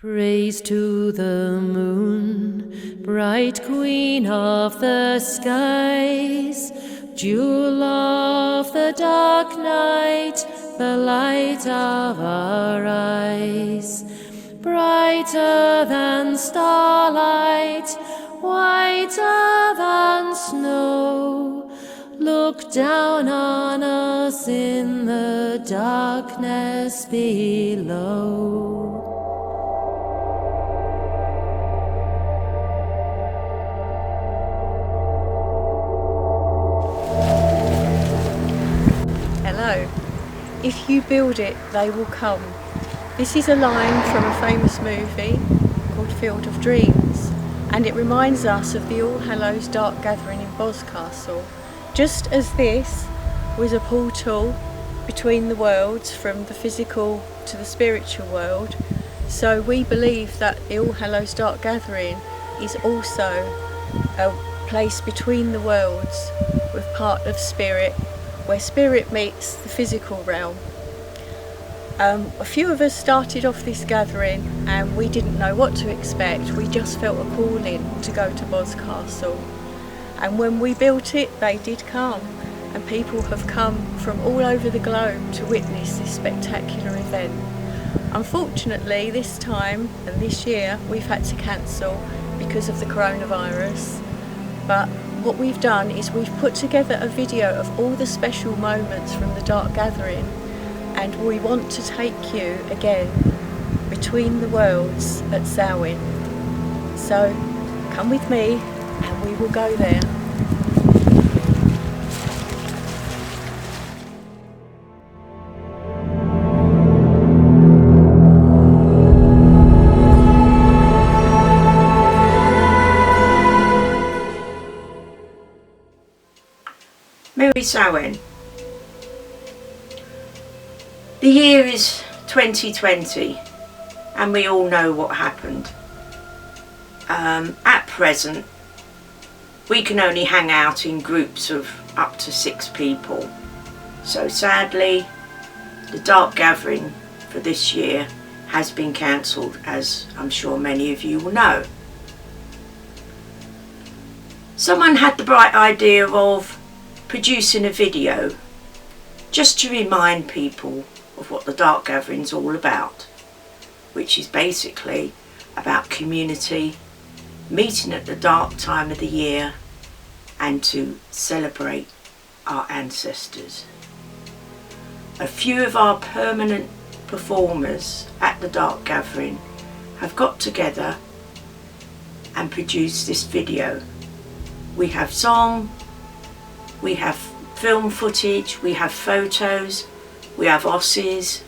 Praise to the moon, bright queen of the skies, jewel of the dark night, the light of our eyes. Brighter than starlight, whiter than snow, look down on us in the darkness below. Hello. If you build it, they will come. This is a line from a famous movie called Field of Dreams, and it reminds us of the All Hallows Dark Gathering in Boscastle. Just as this was a portal between the worlds, from the physical to the spiritual world, so we believe that the All Hallows Dark Gathering is also a place between the worlds, with part of spirit, where spirit meets the physical realm. A few of us started off this gathering and we didn't know what to expect. We just felt a calling to go to Boscastle. And when we built it, they did come. And people have come from all over the globe to witness this spectacular event. Unfortunately, this time and this year, we've had to cancel because of the coronavirus. But what we've done is we've put together a video of all the special moments from the Dark Gathering, and we want to take you again between the worlds at Samhain. So come with me and we will go there. Merry Samhain. The year is 2020 and we all know what happened. At present we can only hang out in groups of up to 6 people. So sadly the Dark Gathering for this year has been cancelled, as I'm sure many of you will know. Someone had the bright idea of producing a video just to remind people of what the Dark Gathering's all about, which is basically about community, meeting at the dark time of the year and to celebrate our ancestors. A few of our permanent performers at the Dark Gathering have got together and produced this video. We have song, we have film footage, we have photos, we have Aussies,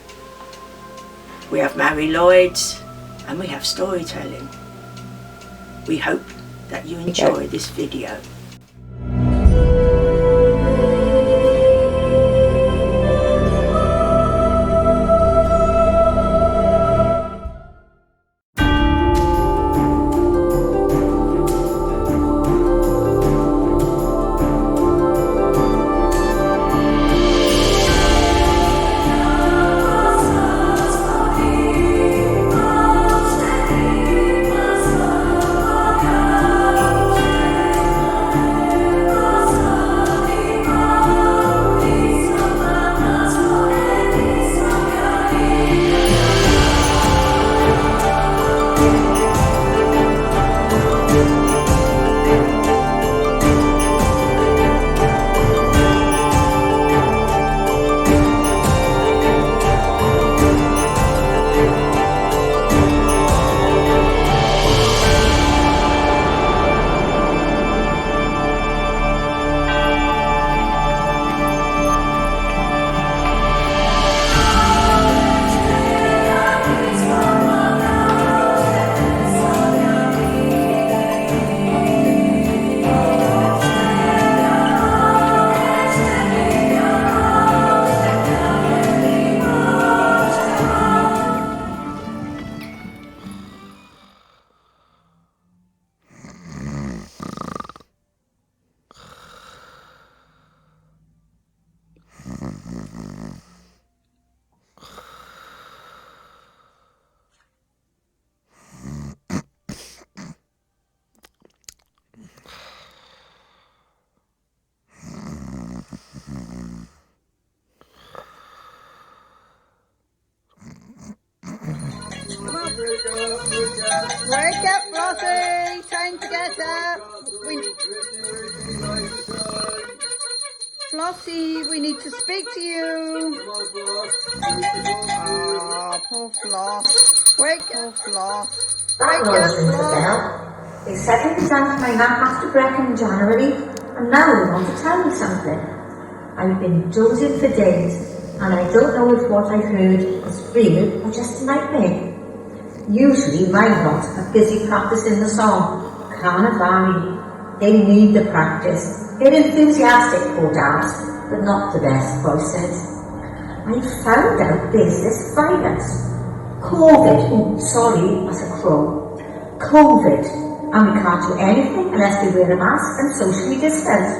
we have Mary Lloyds, and we have storytelling. We hope that you enjoy this video. Wake up, Flossie! Time to get up! Flossie, we need to speak to you! Oh, poor Floss. Wake up, Floss. That was rings a bell. They said it was down to my map after Brecon in January, and now they want to tell me something. I've been dozing for days, and I don't know if what I've heard is real or just a nightmare. Usually my lot are busy practicing the song, Carnivali. They need the practice. They're enthusiastic for dance, but not the best voices. I found out there's this virus. COVID, sorry, that's a crow. COVID, and we can't do anything unless we wear a mask and socially distance.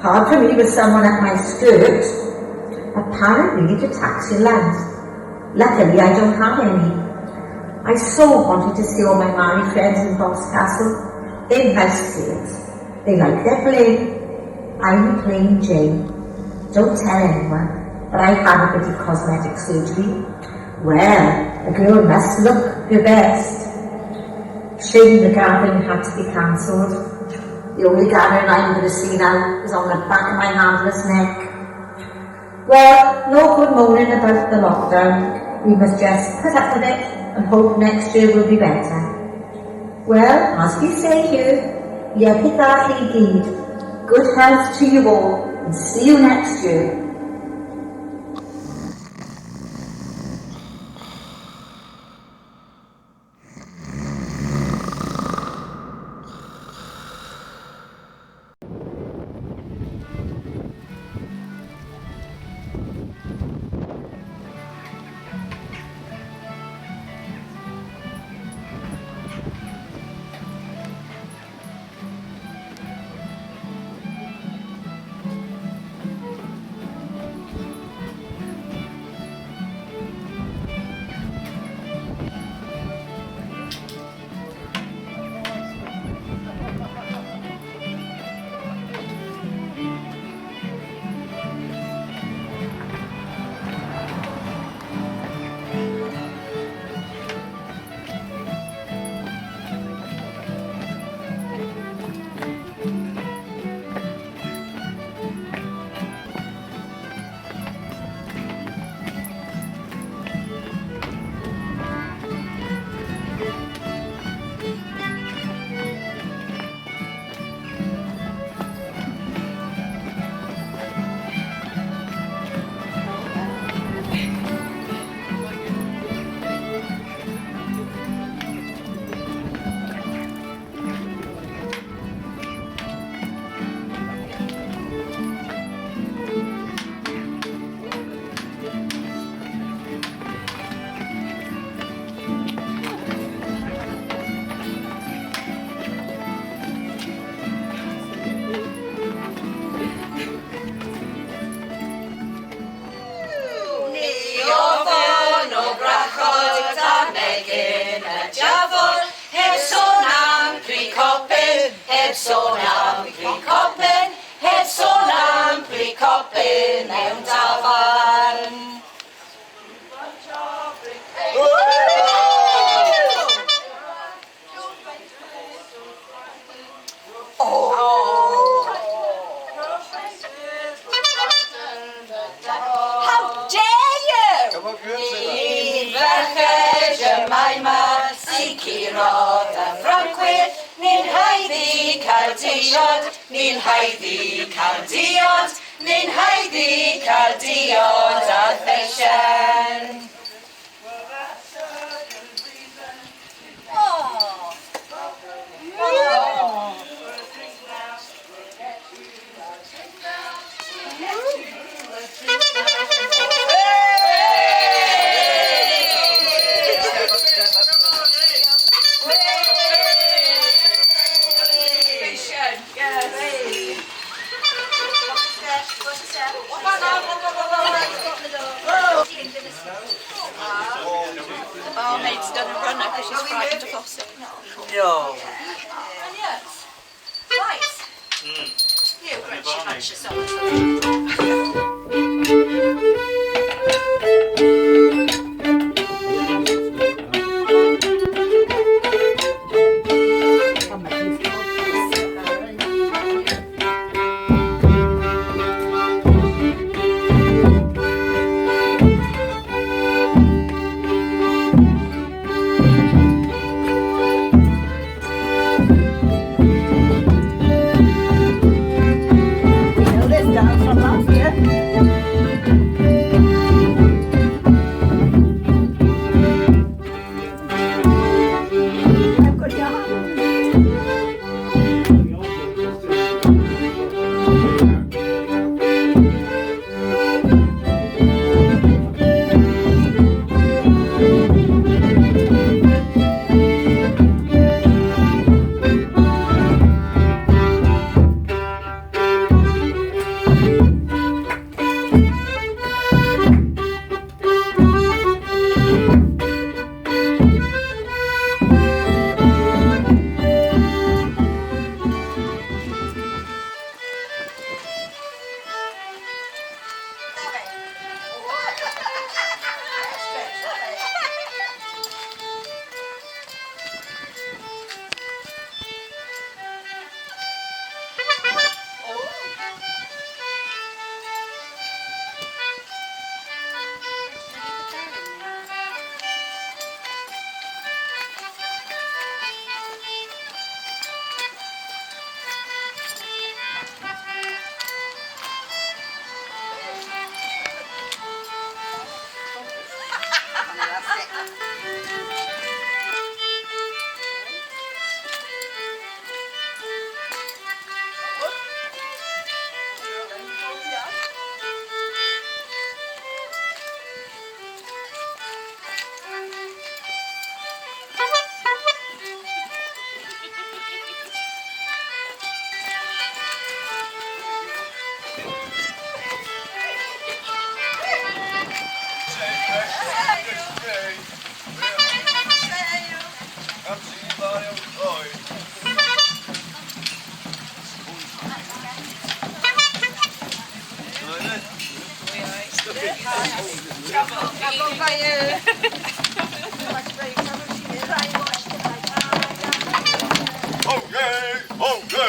Hard for me with someone at my skirt. Apparently it attacks your lungs. Luckily I don't have any. I so wanted to see all my married friends in Boscastle. They're nice kids. They like their play. I'm a plain Jane. Don't tell anyone, but I had a bit of cosmetic surgery. Well, a girl must look her best. Shame the gathering had to be cancelled. The only gathering I'm going to see now is on the back of my handler's neck. Well, no good moaning about the lockdown. We must just put up with it and hope next year will be better. Well, as we say here, Iechyd i gyd. Good health to you all, and see you next year.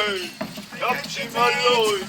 Hey, Captain my lord.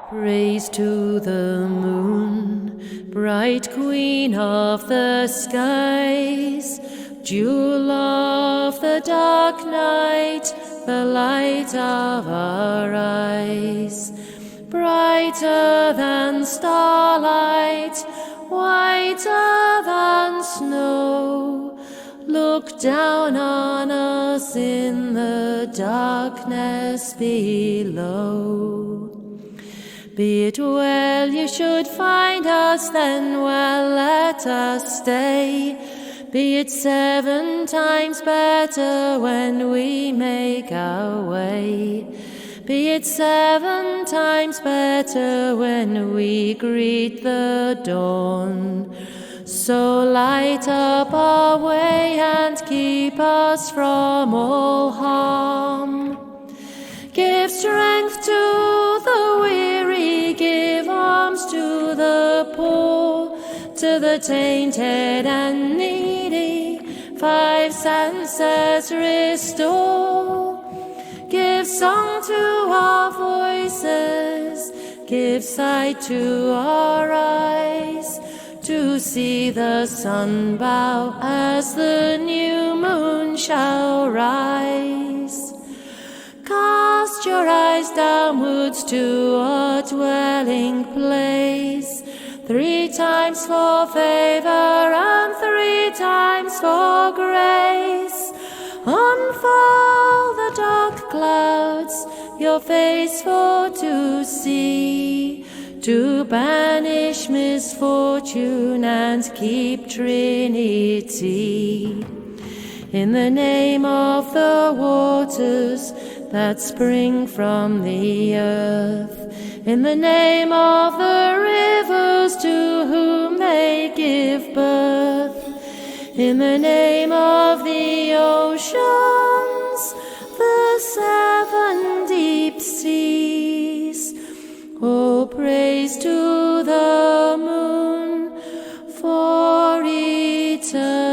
Praise to the moon, bright queen of the skies, jewel of the dark night, the light of our eyes. Brighter than starlight, whiter than snow, look down on us in the darkness below. Be it well you should find us, then well let us stay. Be it 7 times better when we make our way. Be it 7 times better when we greet the dawn. So light up our way and keep us from all harm. Give strength to the weary, give arms to the poor, to the tainted and needy, 5 senses restore. Give song to our voices, give sight to our eyes, to see the sun bow as the new moon shall rise. Cast your eyes downwards to our dwelling place, 3 times for favor and 3 times for grace. Unfold the dark clouds, your face for to see, to banish misfortune and keep Trinity. In the name of the waters that spring from the earth, in the name of the rivers to whom they give birth, in the name of the oceans, the 7 deep seas, oh, praise to the moon for eternity.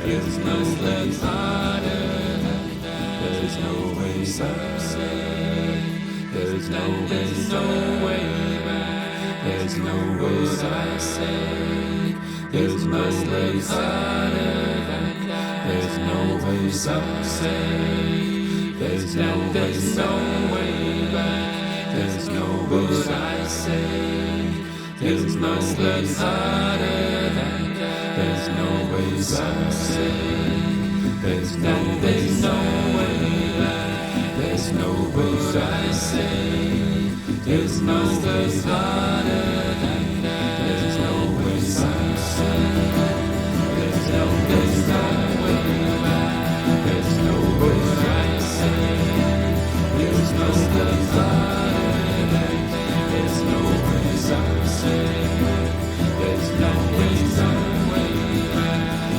There's no way harder than that. There's no way back. There's no way back. There's no way back. There's no way harder than that. There's no way back. There's no way back. There's no way back. There's no way harder than that. There's no way back. There's no way back. There's no way back. There's no way harder than that. There's no way back. There's no way back. There's no way back. There's no way harder than that. There's no way back. There's no way back. There's no way back. There's no way harder than that. There's no way back. There's no way back.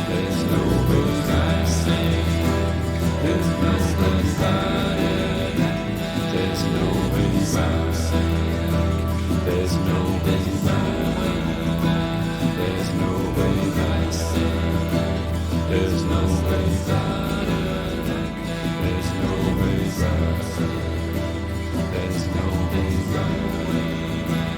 There's no way back. There's no way harder than that. There's no way back. There's no way back. There's no way back. There's no way harder. There's no way back. There's no way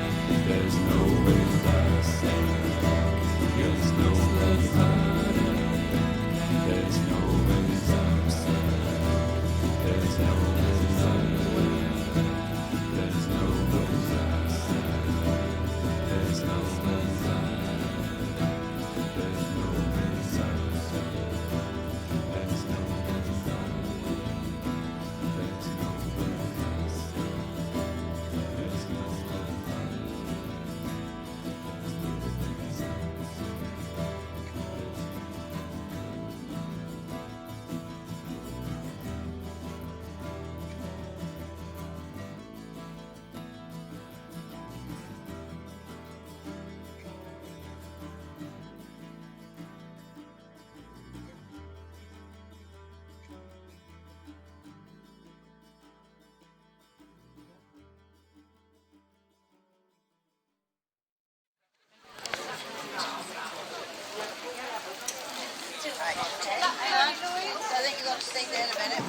back. There's no way back. There's no way back. There's no way back. There's no way back. There's no way back. There's no way back. I think you've got to stay there in a minute.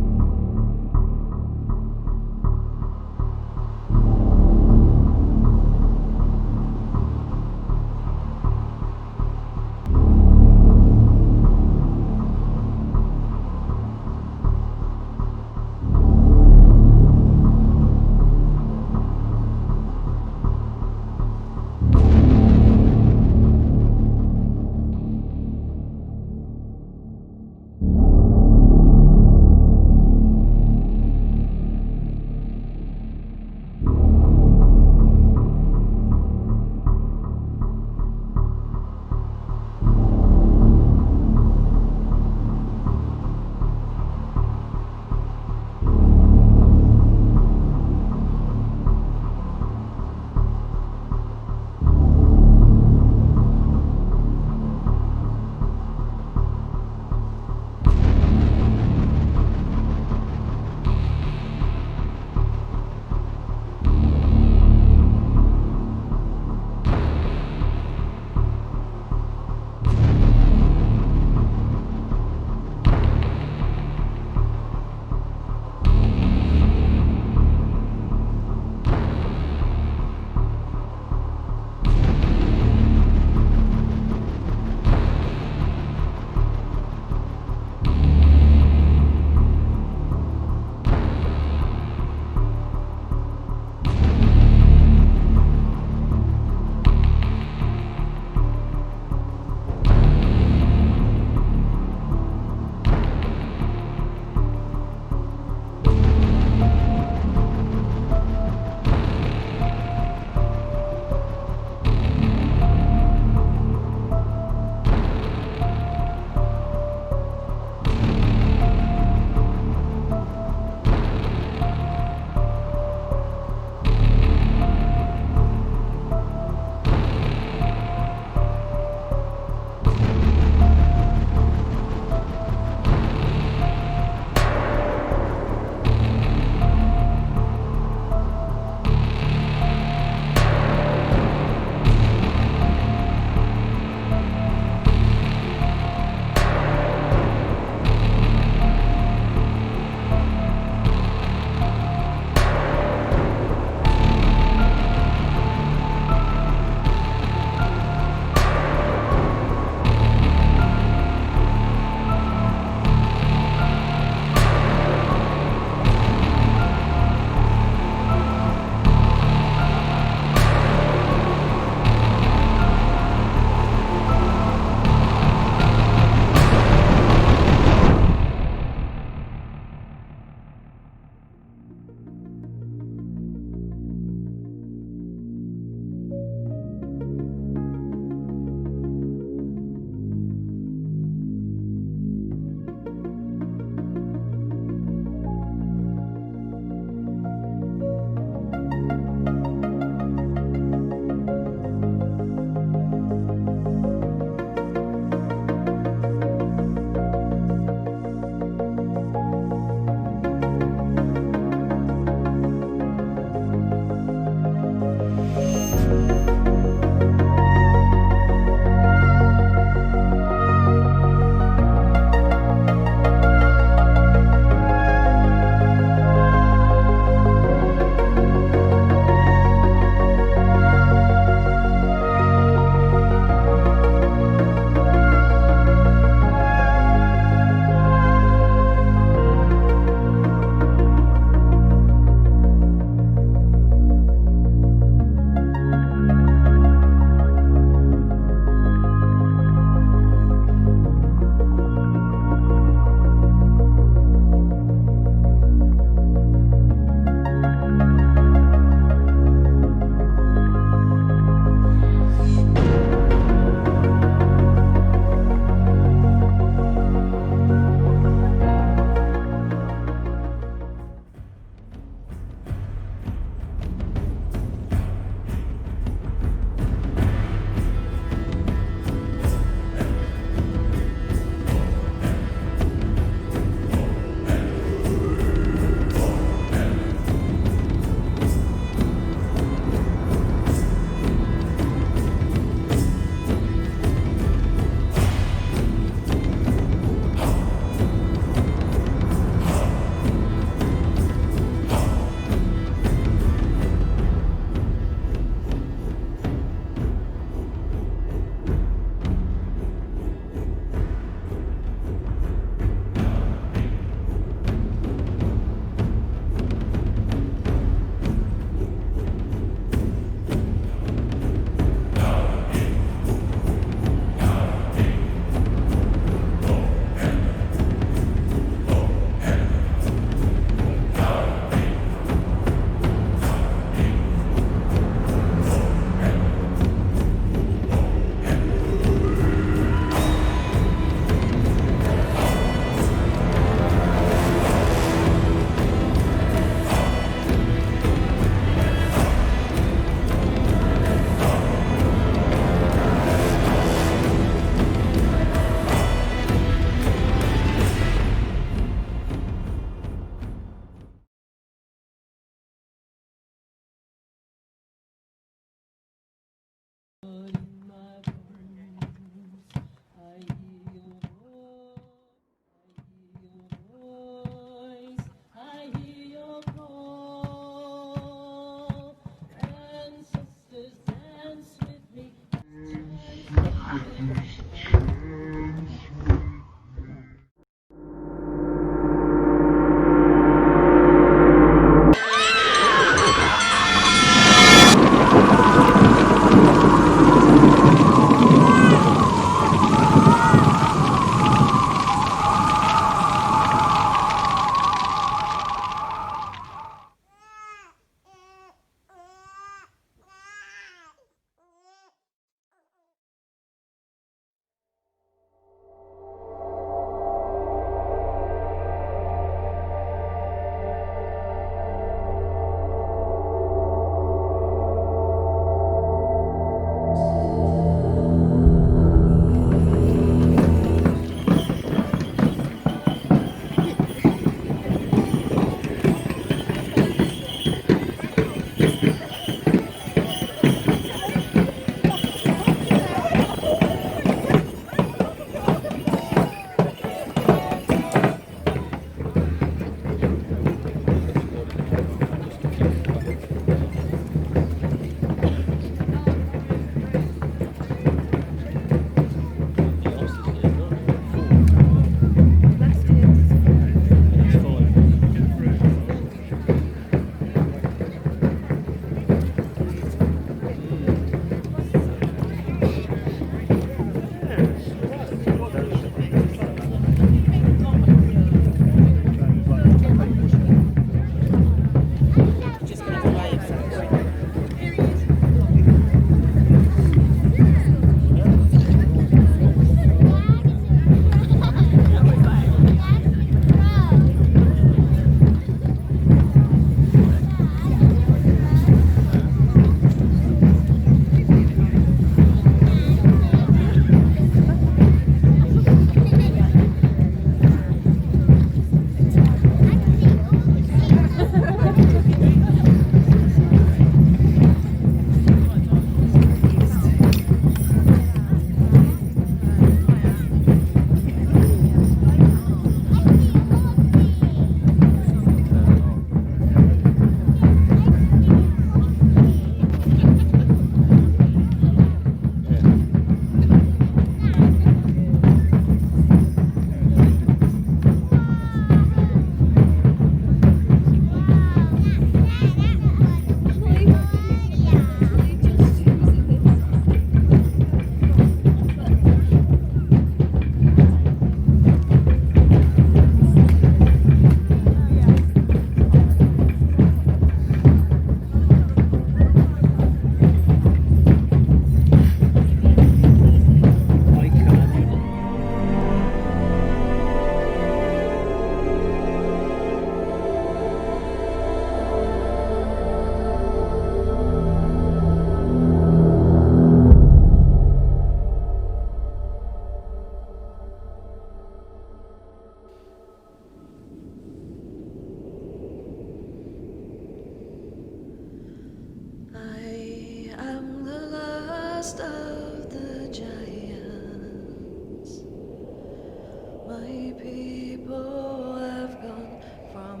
My people have gone from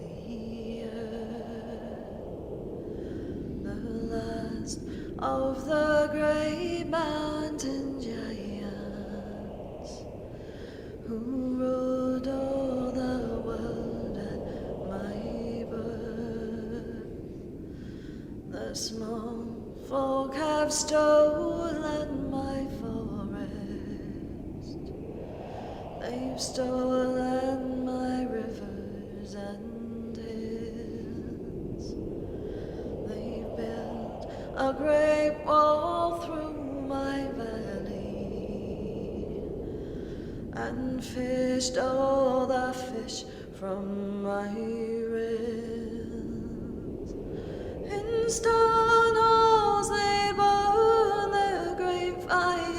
the earth. The last of the great mountain giants who ruled all the world at my birth. The small folk have stolen my forest. They've stolen my rivers and hills. They've built a great wall through my valley and fished all the fish from my rills. In stone halls they burn their great fires.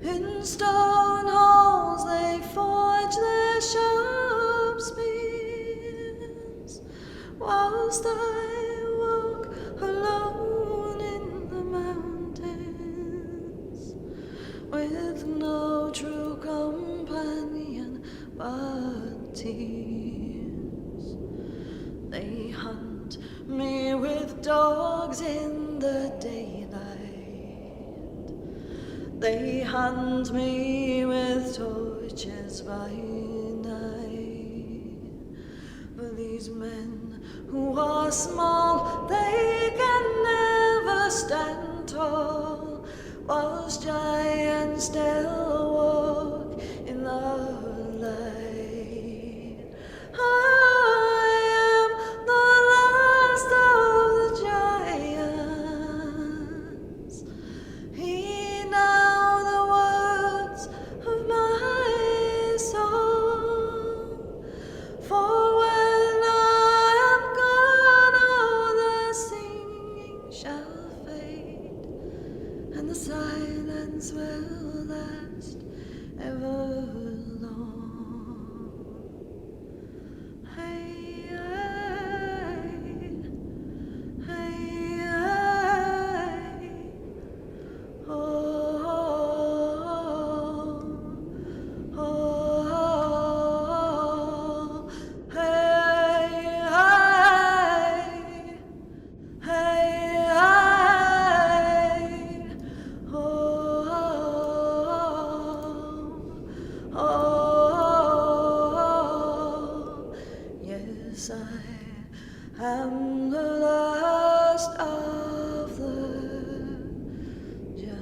In stone halls they forge their sharp spears, whilst I walk alone in the mountains, with no true companion but tears. They hunt me with dogs in the daylight. They hunt me with torches by night. But these men who are small, they can never stand tall, whilst giants still walk in the light. I am the last of the giants. Hear now the words of my song, for when I am gone, all the singing shall fade, and the silence will last ever long. Hey, hey, hey, oh, oh, oh, hey, hey, hey, oh, oh, yes, I am the last of the giants.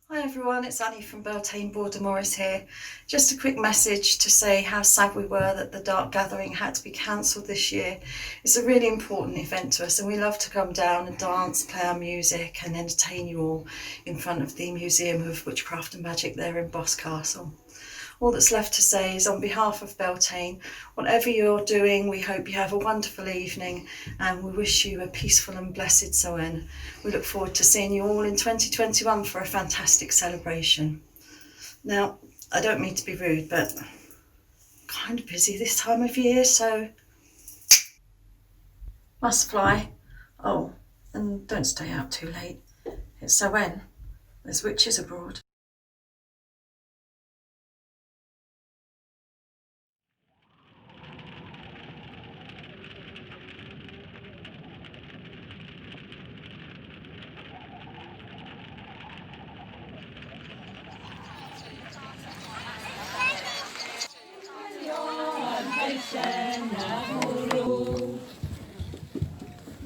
Hi everyone, it's Annie from Beltane Border Morris here. Just a quick message to say how sad we were that the Dark Gathering had to be cancelled this year. It's a really important event to us and we love to come down and dance, play our music and entertain you all in front of the Museum of Witchcraft and Magic there in Boscastle. All that's left to say is on behalf of Beltane, whatever you're doing, we hope you have a wonderful evening and we wish you a peaceful and blessed Samhain. We look forward to seeing you all in 2021 for a fantastic celebration. Now, I don't mean to be rude, but I'm kind of busy this time of year, so must fly. Oh, and don't stay out too late. It's Samhain. There's witches abroad.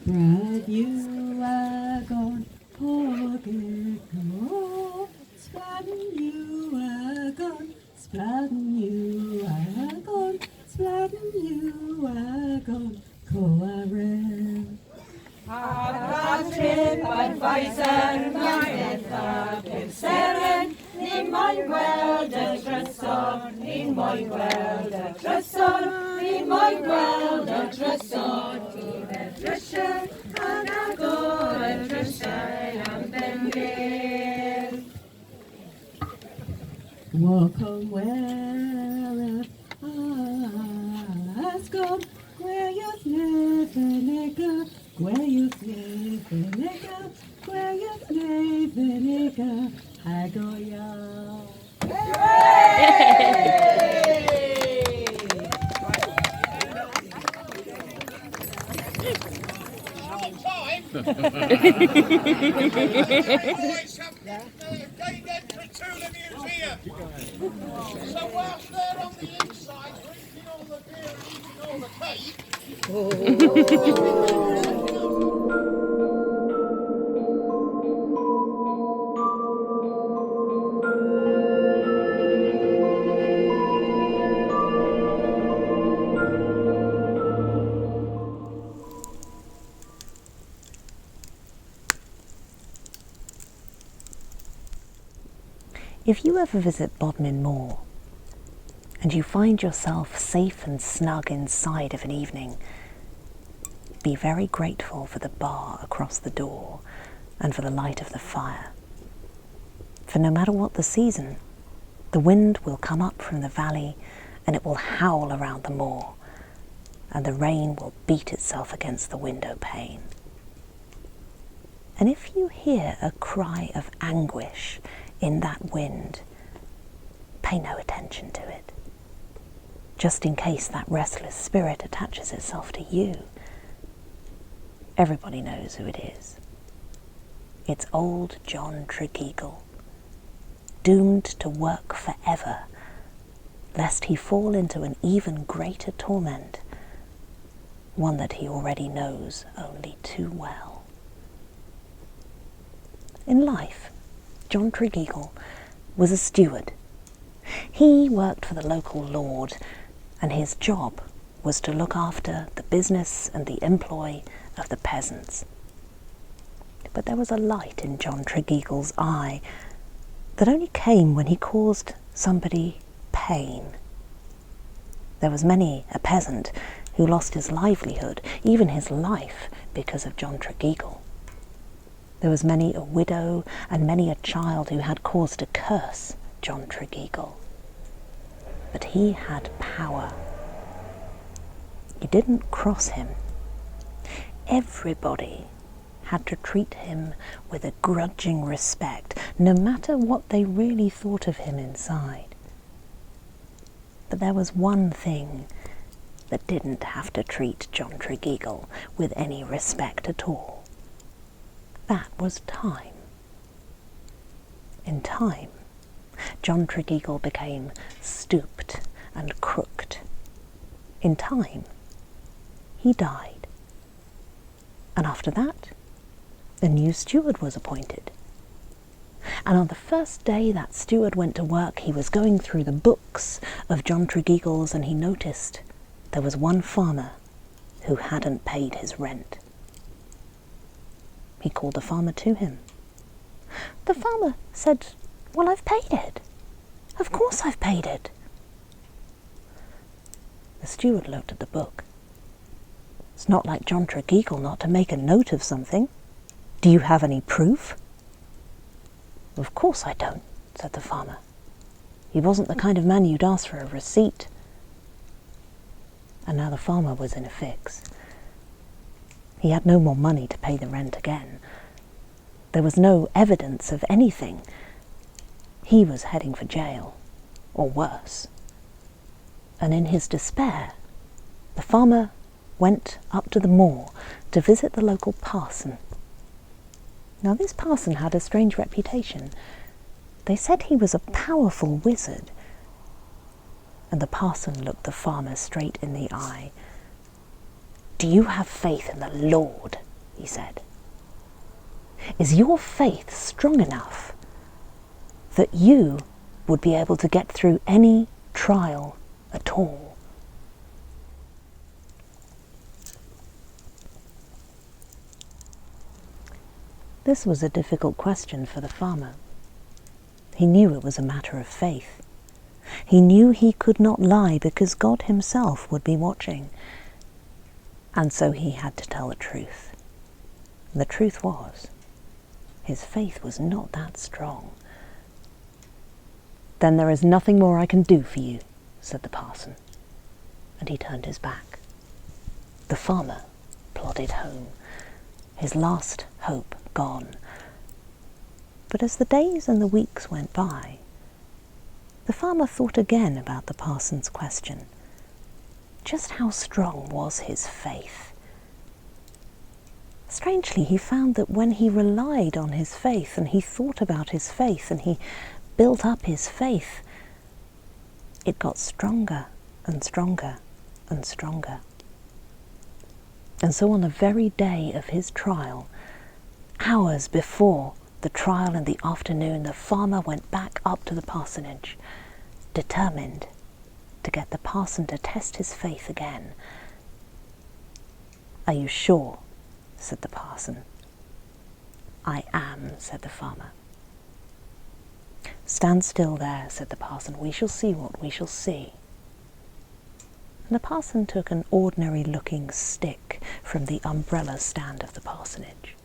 Brad, you are gone, forget not. Splatten, you are gone, splatten, you are gone, splatten, you are gone, Coarel. Adref advisor mae'n ddad yn seren, ni moyn gweld y drysor, ni moyn gweld y drysor, ni moyn gweld y drysor. Un y drysau, yn agor y drysau am benbyr. Welcome wherever I has gone. Gweliwth Lefyniga, Gweliwth Lefyniga, Gweliwth Lefyniga, Hagoya. Gained entry to the museum. So whilst they're on the inside drinking all the beer and eating all the cake. If you ever visit Bodmin Moor and you find yourself safe and snug inside of an evening, be very grateful for the bar across the door and for the light of the fire. For no matter what the season, the wind will come up from the valley and it will howl around the moor, and the rain will beat itself against the window pane. And if you hear a cry of anguish in that wind, pay no attention to it, just in case that restless spirit attaches itself to you. Everybody knows who it is. It's old John Tregeagle, doomed to work forever, lest he fall into an even greater torment, one that he already knows only too well. In life, John Tregeagle was a steward. He worked for the local lord, and his job was to look after the business and the employ of the peasants. But there was a light in John Tregeagle's eye that only came when he caused somebody pain. There was many a peasant who lost his livelihood, even his life, because of John Tregeagle. There was many a widow and many a child who had cause to curse John Tregeagle. But he had power. You didn't cross him. Everybody had to treat him with a grudging respect, no matter what they really thought of him inside. But there was one thing that didn't have to treat John Tregeagle with any respect at all. That was time. In time, John Tregeagle became stooped and crooked. In time, he died. And after that, a new steward was appointed. And on the first day that steward went to work, he was going through the books of John Tregeagle's, and he noticed there was one farmer who hadn't paid his rent. He called the farmer to him. The farmer said, "Well, I've paid it. Of course I've paid it." The steward looked at the book. It's not like John Tregeagle not to make a note of something. Do you have any proof? Of course I don't, said the farmer. He wasn't the kind of man you'd ask for a receipt. And now the farmer was in a fix. He had no more money to pay the rent again. There was no evidence of anything. He was heading for jail, or worse. And in his despair, the farmer went up to the moor to visit the local parson. Now this parson had a strange reputation. They said he was a powerful wizard. And the parson looked the farmer straight in the eye. "Do you have faith in the Lord?" he said. "Is your faith strong enough that you would be able to get through any trial at all?" This was a difficult question for the farmer. He knew it was a matter of faith. He knew he could not lie because God himself would be watching. And so he had to tell the truth. And the truth was, his faith was not that strong. "Then there is nothing more I can do for you," said the parson. and he turned his back. The farmer plodded home, his last hope gone. But as the days and the weeks went by, the farmer thought again about the parson's question. Just how strong was his faith? Strangely, he found that when he relied on his faith and he thought about his faith and he built up his faith, it got stronger and stronger and stronger. And so on the very day of his trial, hours before the trial in the afternoon, the farmer went back up to the parsonage, determined to get the parson to test his faith again. "Are you sure?" said the parson. "I am," said the farmer. "Stand still there," said the parson. "We shall see what we shall see." And the parson took an ordinary-looking stick from the umbrella stand of the parsonage.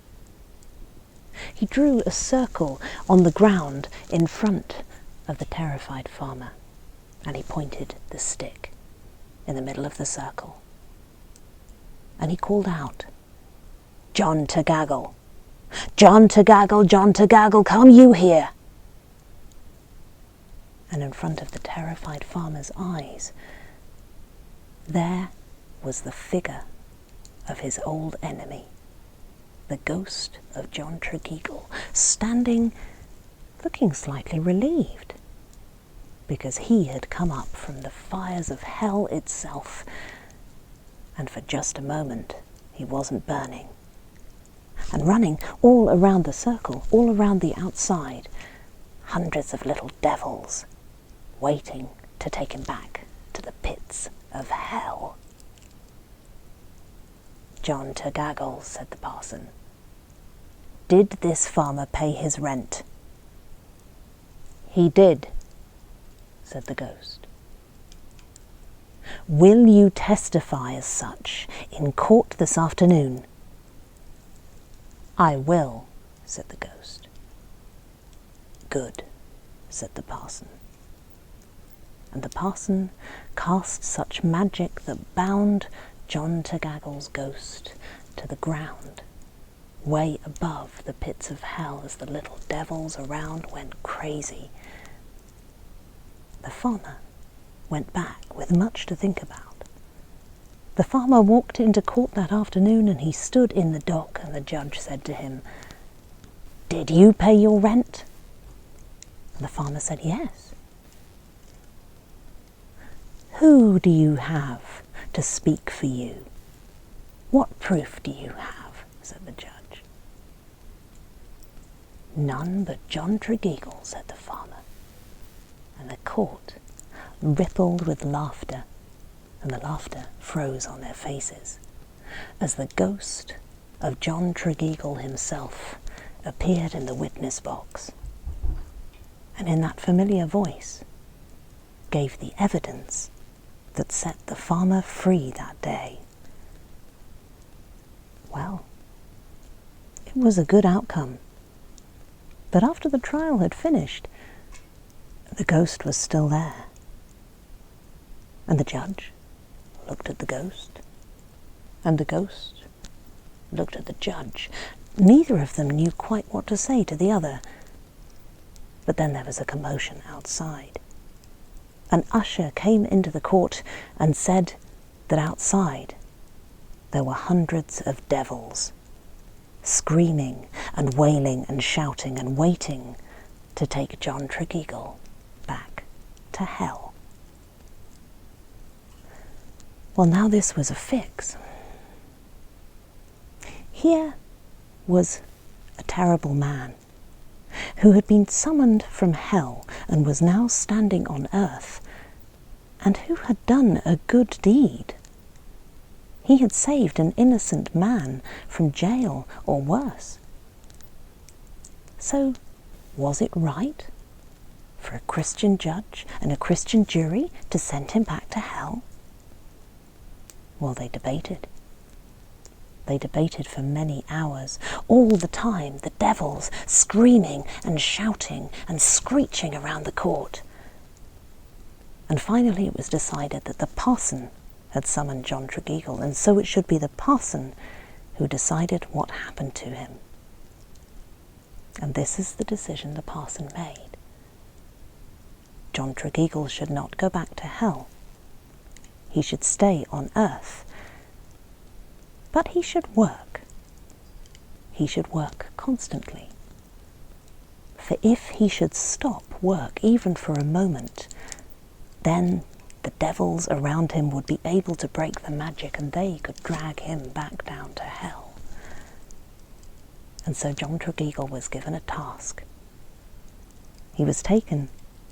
He drew a circle on the ground in front of the terrified farmer, and he pointed the stick in the middle of the circle. And he called out, "John Tregeagle! John Tregeagle! John Tregeagle, come you here!" And in front of the terrified farmer's eyes, there was the figure of his old enemy, the ghost of John Tregeagle, standing, looking slightly relieved, because he had come up from the fires of hell itself, and for just a moment he wasn't burning. And running all around the circle, all around the outside, hundreds of little devils waiting to take him back to the pits of hell. "John Tregeagle," said the parson, "did this farmer pay his rent?" "He did," said the ghost. "Will you testify as such in court this afternoon?" "I will," said the ghost. "Good," said the parson. And the parson cast such magic that bound John Tregeagle's ghost to the ground, way above the pits of hell, as the little devils around went crazy. The farmer went back with much to think about. The farmer walked into court that afternoon, and he stood in the dock, and the judge said to him, "Did you pay your rent?" And the farmer said, "Yes." "Who do you have to speak for you? What proof do you have?" said the judge. "None but John Tregeagle," said the farmer. And the court rippled with laughter, and the laughter froze on their faces, as the ghost of John Tregeagle himself appeared in the witness box, and in that familiar voice gave the evidence that set the farmer free that day. Well, it was a good outcome. But after the trial had finished, the ghost was still there. And the judge looked at the ghost, and the ghost looked at the judge. Neither of them knew quite what to say to the other. But then there was a commotion outside. An usher came into the court and said that outside there were hundreds of devils, screaming and wailing and shouting and waiting to take John Tregeagle back to hell. Well, now this was a fix. Here was a terrible man who had been summoned from hell and was now standing on earth, and who had done a good deed. He had saved an innocent man from jail or worse. So, was it right for a Christian judge and a Christian jury to send him back to hell? Well, they debated. They debated for many hours. All the time, the devils screaming and shouting and screeching around the court. And finally it was decided that the parson had summoned John Tregeagle, and so it should be the parson who decided what happened to him. And this is the decision the parson made. John Tregeagle should not go back to hell. He should stay on earth. But he should work. He should work constantly. For if he should stop work even for a moment, then the devils around him would be able to break the magic and they could drag him back down to hell. And so John Tregeagle was given a task. He was taken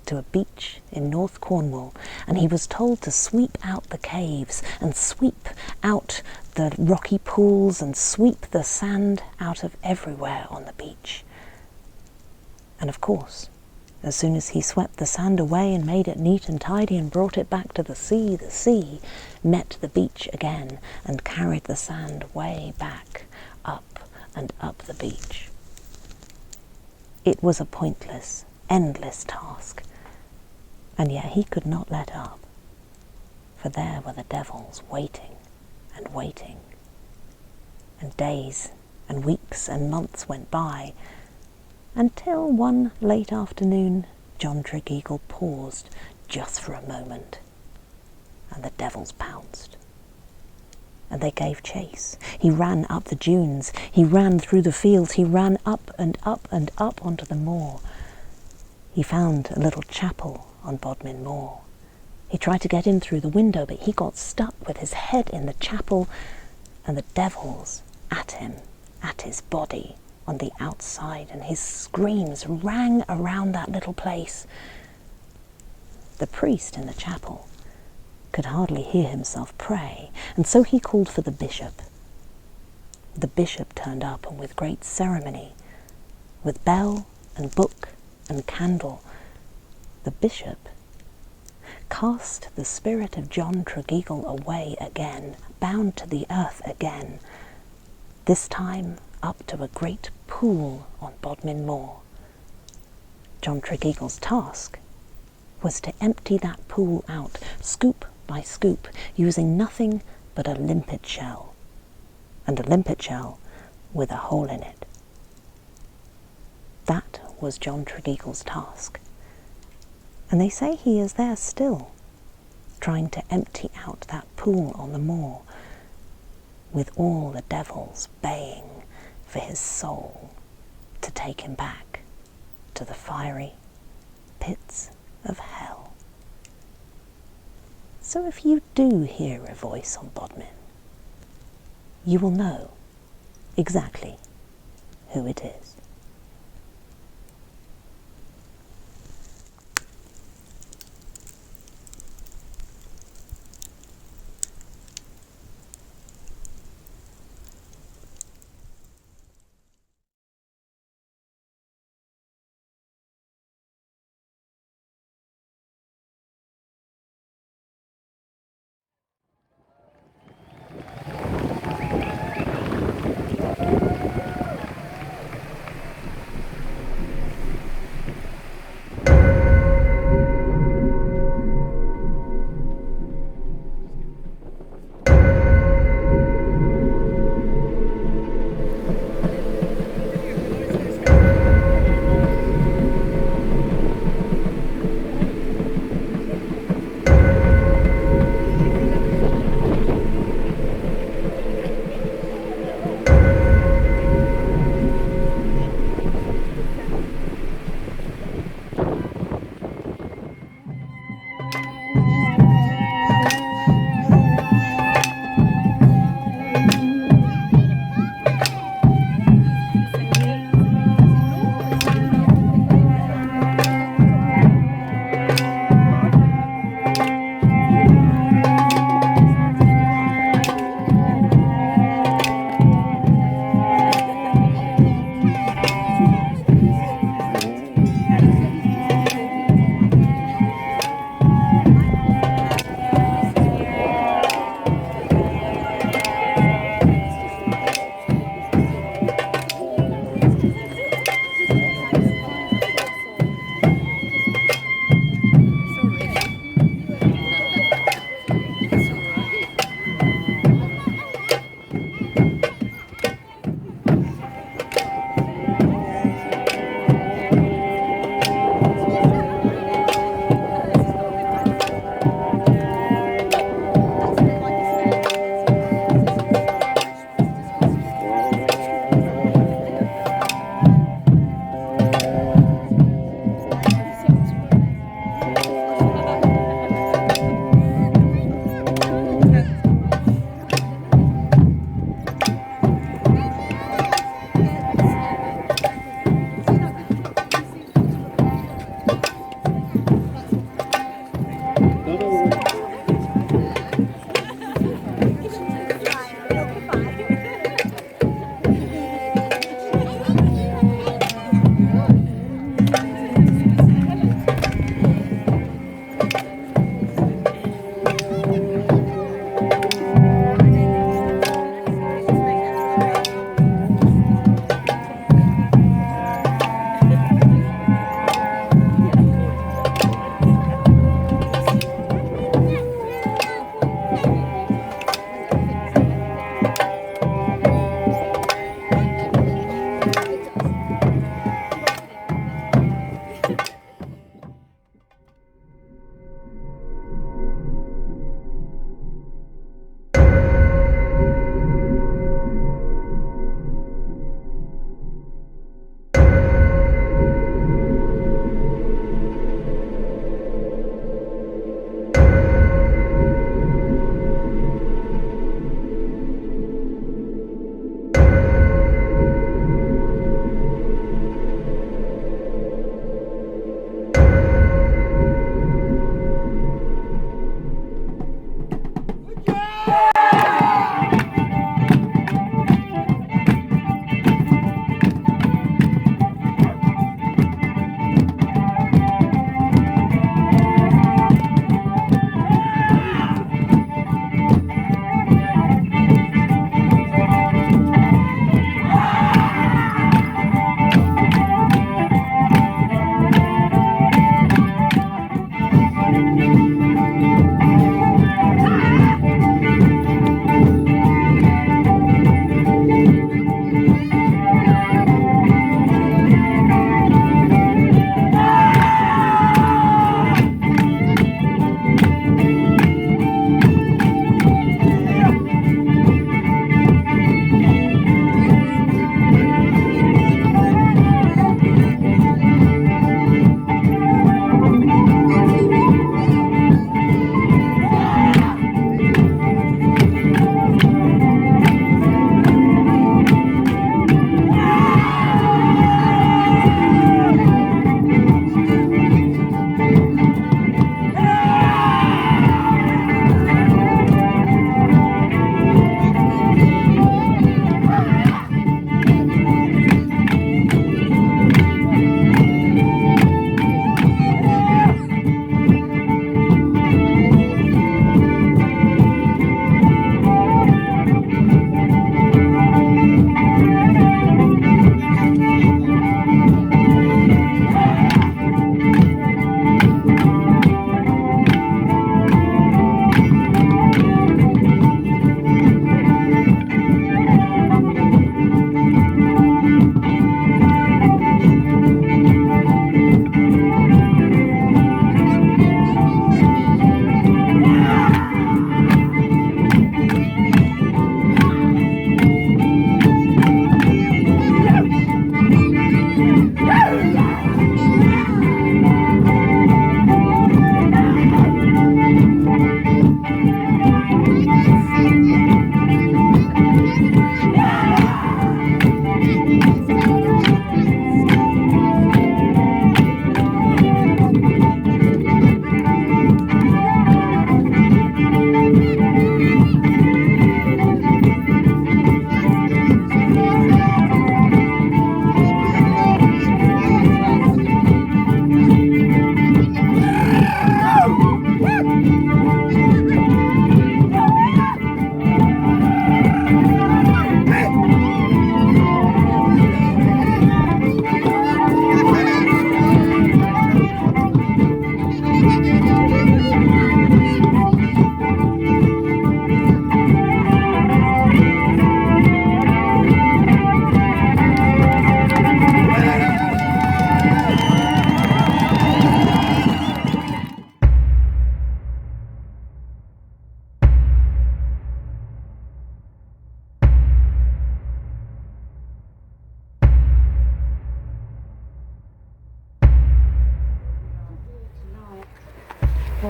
to a beach in North Cornwall, and he was told to sweep out the caves and sweep out the rocky pools and sweep the sand out of everywhere on the beach. And of course, as soon as he swept the sand away and made it neat and tidy and brought it back to the sea met the beach again and carried the sand way back up and up the beach. It was a pointless, endless task, and yet he could not let up, for there were the devils waiting and waiting. And days and weeks and months went by, until one late afternoon John Tregeagle paused just for a moment, and the devils pounced. And they gave chase. He ran up the dunes, he ran through the fields, he ran up and up and up onto the moor. He found a little chapel on Bodmin Moor. He tried to get in through the window, but he got stuck with his head in the chapel, and the devils at him, at his body, on the outside, and his screams rang around that little place. The priest in the chapel could hardly hear himself pray, and so he called for the bishop. The bishop turned up, and with great ceremony, with bell and book and candle, the bishop cast the spirit of John Tregeagle away again, bound to the earth again, this time up to a great pool on Bodmin Moor. John Tregeagle's task was to empty that pool out, scoop by scoop, using nothing but a limpet shell, and a limpet shell with a hole in it. That was John Tregeagle's task, and they say he is there still, trying to empty out that pool on the moor, with all the devils baying for his soul to take him back to the fiery pits of hell. So if you do hear a voice on Bodmin, you will know exactly who it is.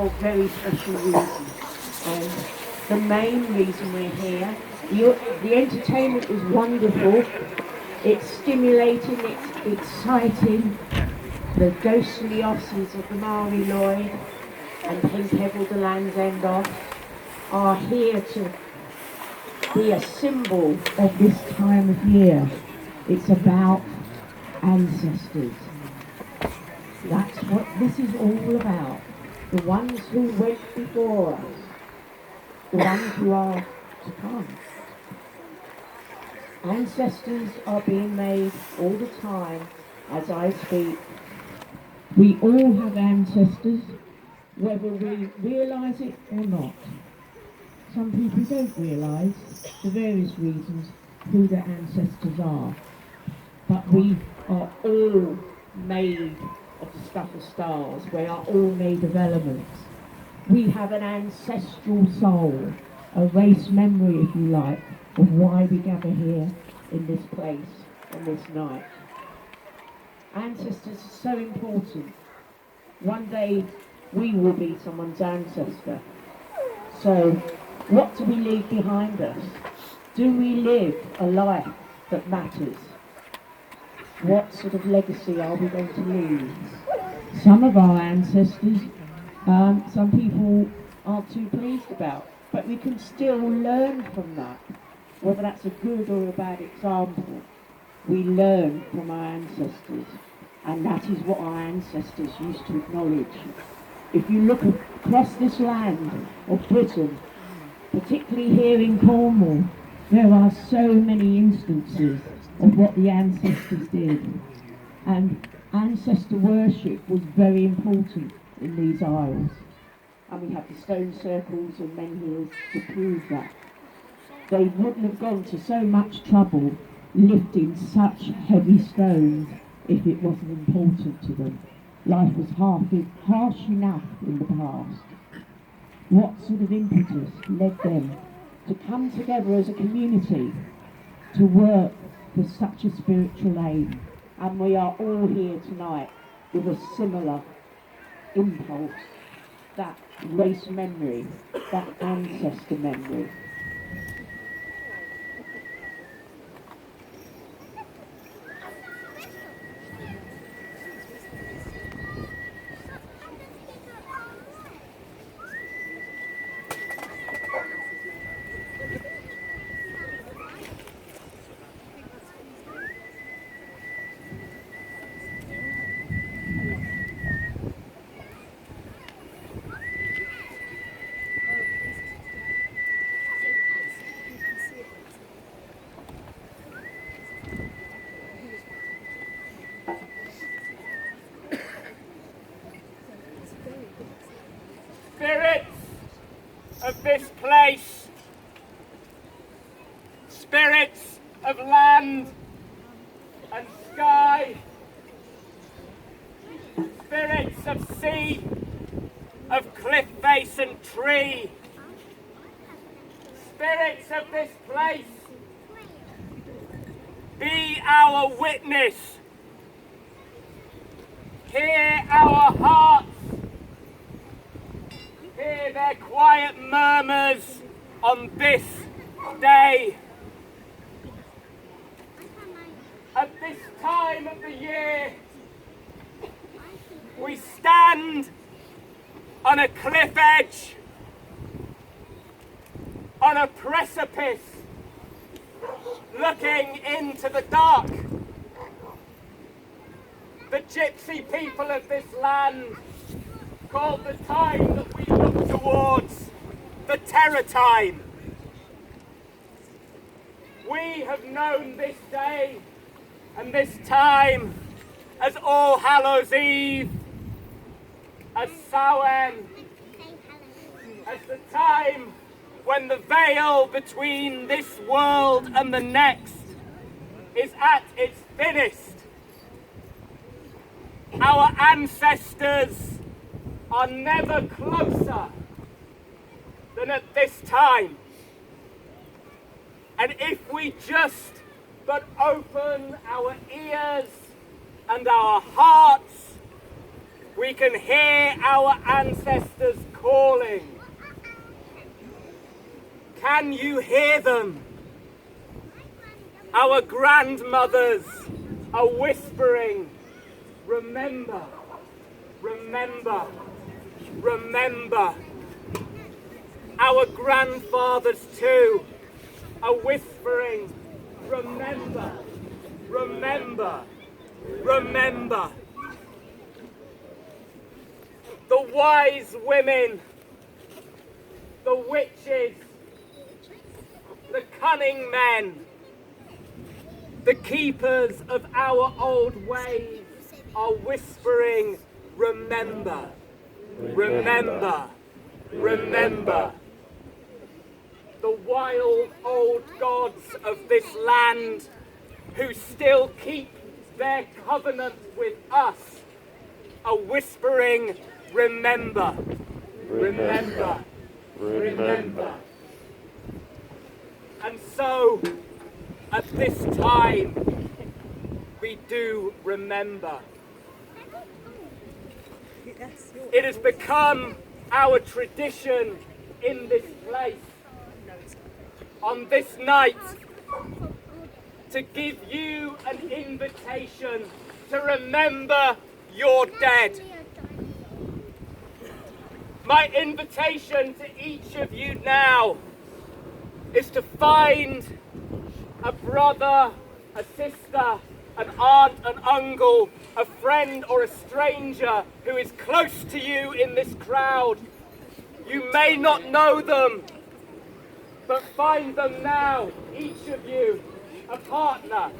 for very special reasons. And the main reason we're here, the entertainment is wonderful, it's stimulating, it's exciting. The ghostly osses of the Mary Lloyd and Pink Hevel de Land's End Off are here to be a symbol of this time of year. It's about ancestors. That's what this is all about. The ones who went before us, the ones who are to come. Ancestors are being made all the time as I speak. We all have ancestors, whether we realise it or not. Some people don't realise, for various reasons, who their ancestors are. But we are all made of the stuff of stars. We are all made of elements. We have an ancestral soul, a race memory, if you like, of why we gather here in this place on this night. Ancestors are so important. One day we will be someone's ancestor. So what do we leave behind us? Do we live a life that matters? What sort of legacy are we going to leave? Some of our ancestors, some people aren't too pleased about, but we can still learn from that. Whether that's a good or a bad example, we learn from our ancestors, and that is what our ancestors used to acknowledge. If you look across this land of Britain, particularly here in Cornwall, there are so many instances of what the ancestors did. And ancestor worship was very important in these isles. And we have the stone circles and menhirs to prove that. They wouldn't have gone to so much trouble lifting such heavy stones if it wasn't important to them. Life was harsh enough in the past. What sort of impetus led them to come together as a community to work for such a spiritual aim? And we are all here tonight with a similar impulse, that race memory, that ancestor memory. Spirits of this place, spirits of land and sky, spirits of sea, of cliff face and tree, spirits of this place, be our witness. Hear our hearts, hear their quiet murmurs on this day. At this time of the year, we stand on a cliff edge, on a precipice, looking into the dark. The gypsy people of this land called the time that we look towards the terror time. We have known this day and this time as All Hallows Eve, as Samhain, as the time when the veil between this world and the next is at its thinnest. Our ancestors are never closer than at this time. And if we just but open our ears and our hearts, We can hear our ancestors calling. Can you hear them? Our grandmothers are whispering, remember, remember, remember. Our grandfathers too are whispering, remember, remember, remember. The wise women, the witches, the cunning men, the keepers of our old ways are whispering, remember, remember, remember. The wild old gods of this land who still keep their covenant with us are whispering, remember, remember, remember. And so, at this time, we do remember. It has become our tradition in this place, on this night, to give you an invitation to remember your dead. My invitation to each of you now is to find a brother, a sister, an aunt, an uncle, a friend or a stranger who is close to you in this crowd. You may not know them, but find them now, each of you, a partner,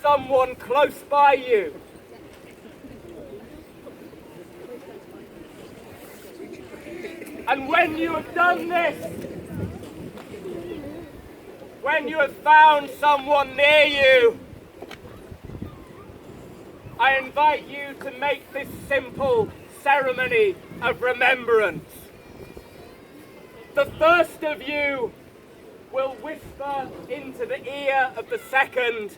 someone close by you. And when you have done this, when you have found someone near you, I invite you to make this simple ceremony of remembrance. The first of you will whisper into the ear of the second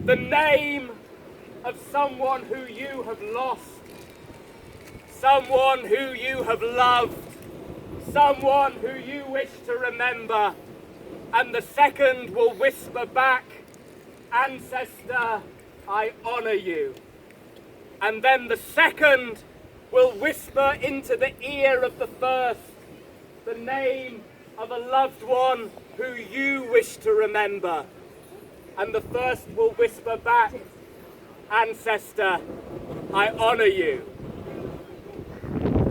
the name of someone who you have lost, someone who you have loved, someone who you wish to remember, and the second will whisper back, ancestor, I honour you. And then the second will whisper into the ear of the first the name of a loved one who you wish to remember. And the first will whisper back, ancestor, I honour you.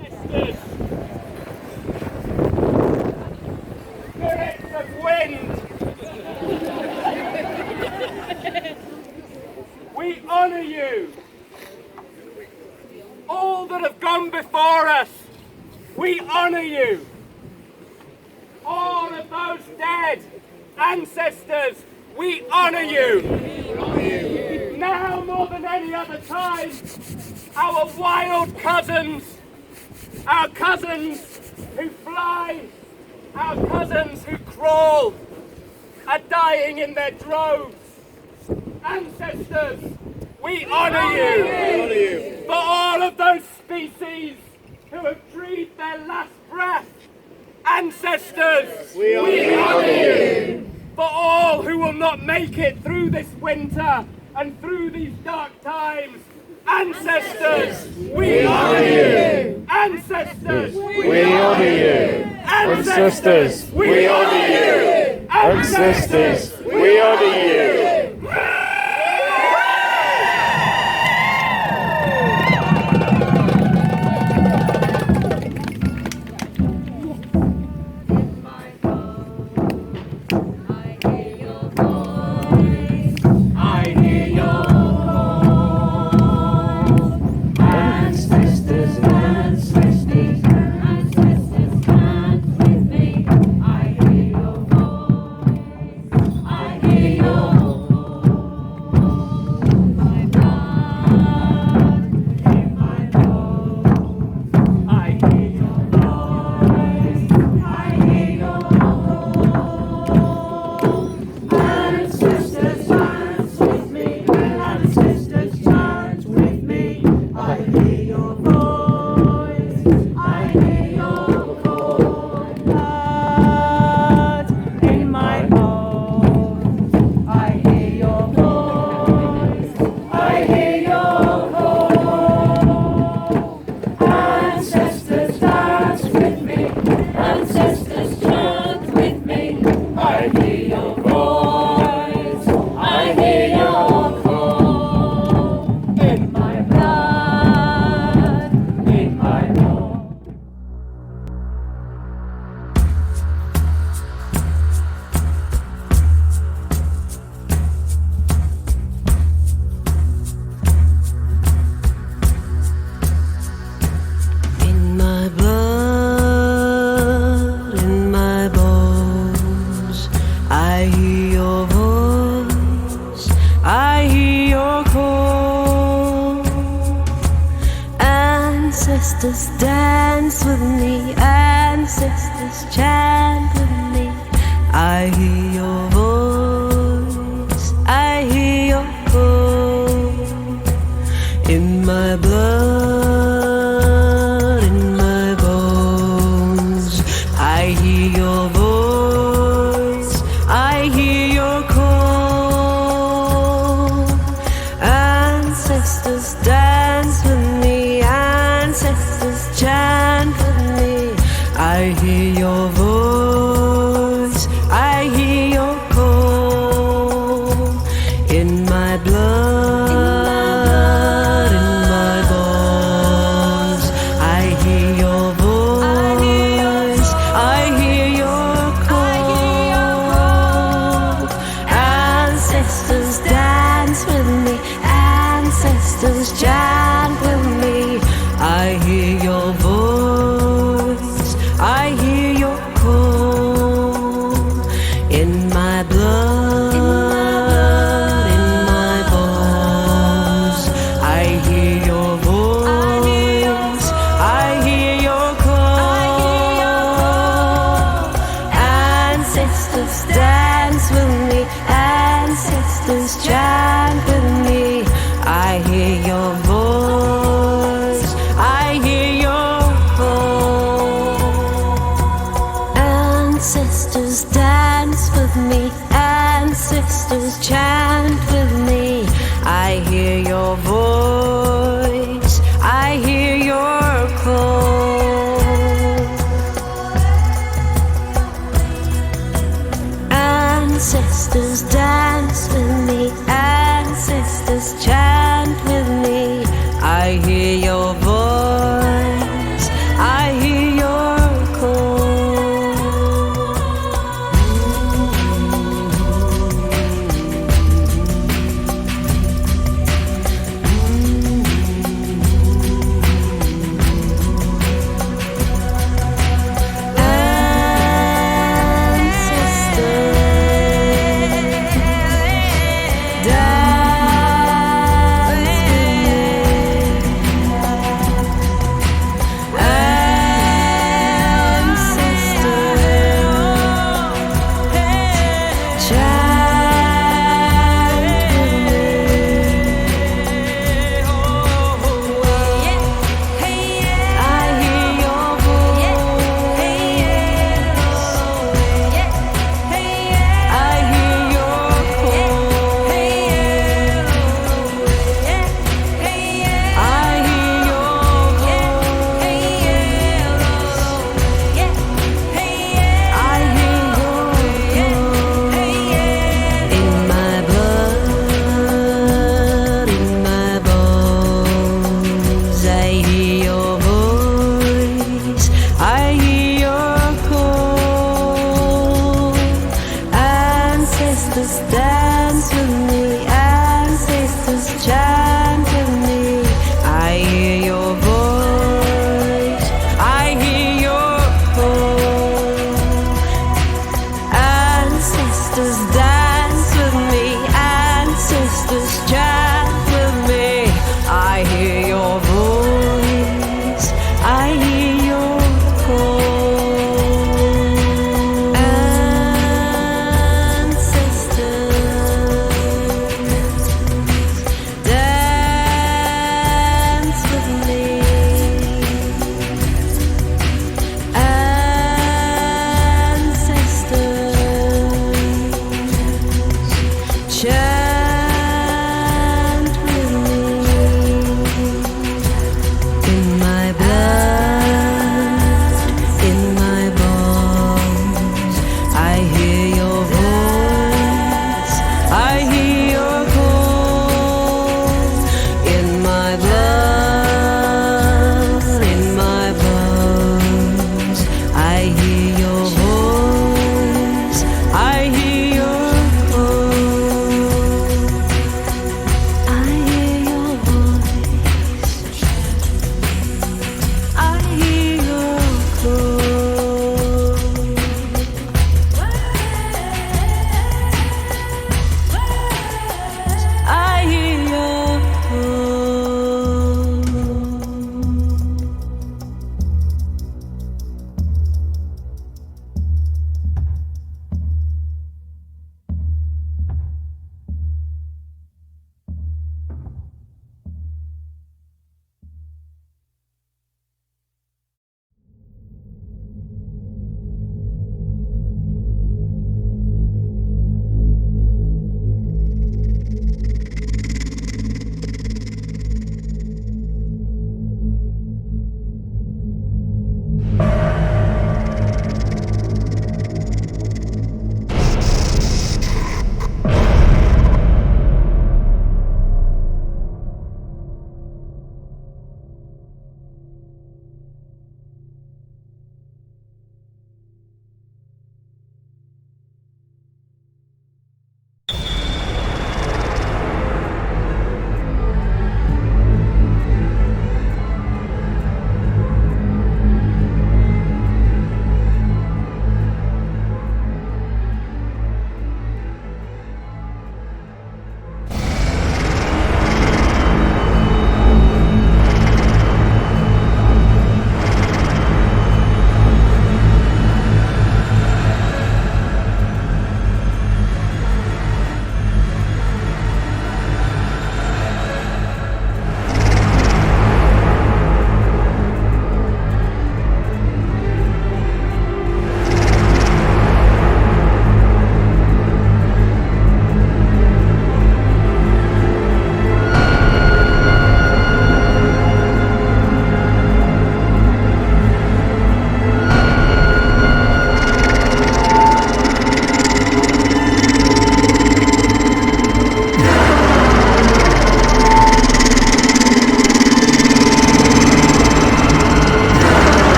Sisters, spirits of wind, we honour you. All that have gone before us, we honour you. All of those dead ancestors, we honour you. Now more than any other time, our wild cousins, our cousins who fly, our cousins who crawl, are dying in their droves. Ancestors, we honour you. For all of those species who have breathed their last breath, ancestors, we honour you. For all who will not make it through this winter and through these dark times, ancestors, we honour you. Ancestors, we honour you. Ancestors, we honour you. Ancestors, we honour you. I hear your I hear your voice, I hear your call. Ancestors dance with me, ancestors chant with me. I hear your voice, I hear your call. In my blood, in my bones, I hear your voice, I hear your call. Ancestors dance with me, ancestors chant with me. I hear your voice, I hear your call. In my blood, in my bones, I hear your voice, I hear your call. Ancestors dance with me, ancestors chant with me. I hear your voice, I hear your call. In my blood, in my bones, I hear your voice, I hear your call. Ancestors dance with me, ancestors chant with me. I hear your voice, I hear your call. Ancestors dance with me, ancestors chant with me. I hear your voice, I hear your call. Ancestors dance with me, ancestors chant with me. I hear your voice, I hear your call. Ancestors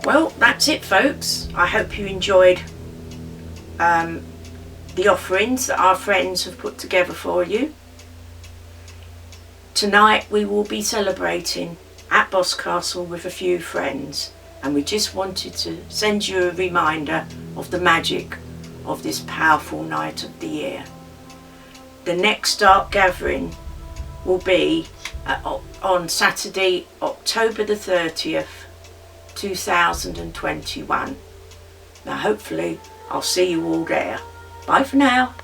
Well, that's it, folks. I hope you enjoyed the offerings that our friends have put together for you. Tonight we will be celebrating at Boscastle with a few friends, and we just wanted to send you a reminder of the magic of this powerful night of the year. The next Dark Gathering will be on Saturday, October the 30th, 2021. Now hopefully I'll see you all there. Bye for now.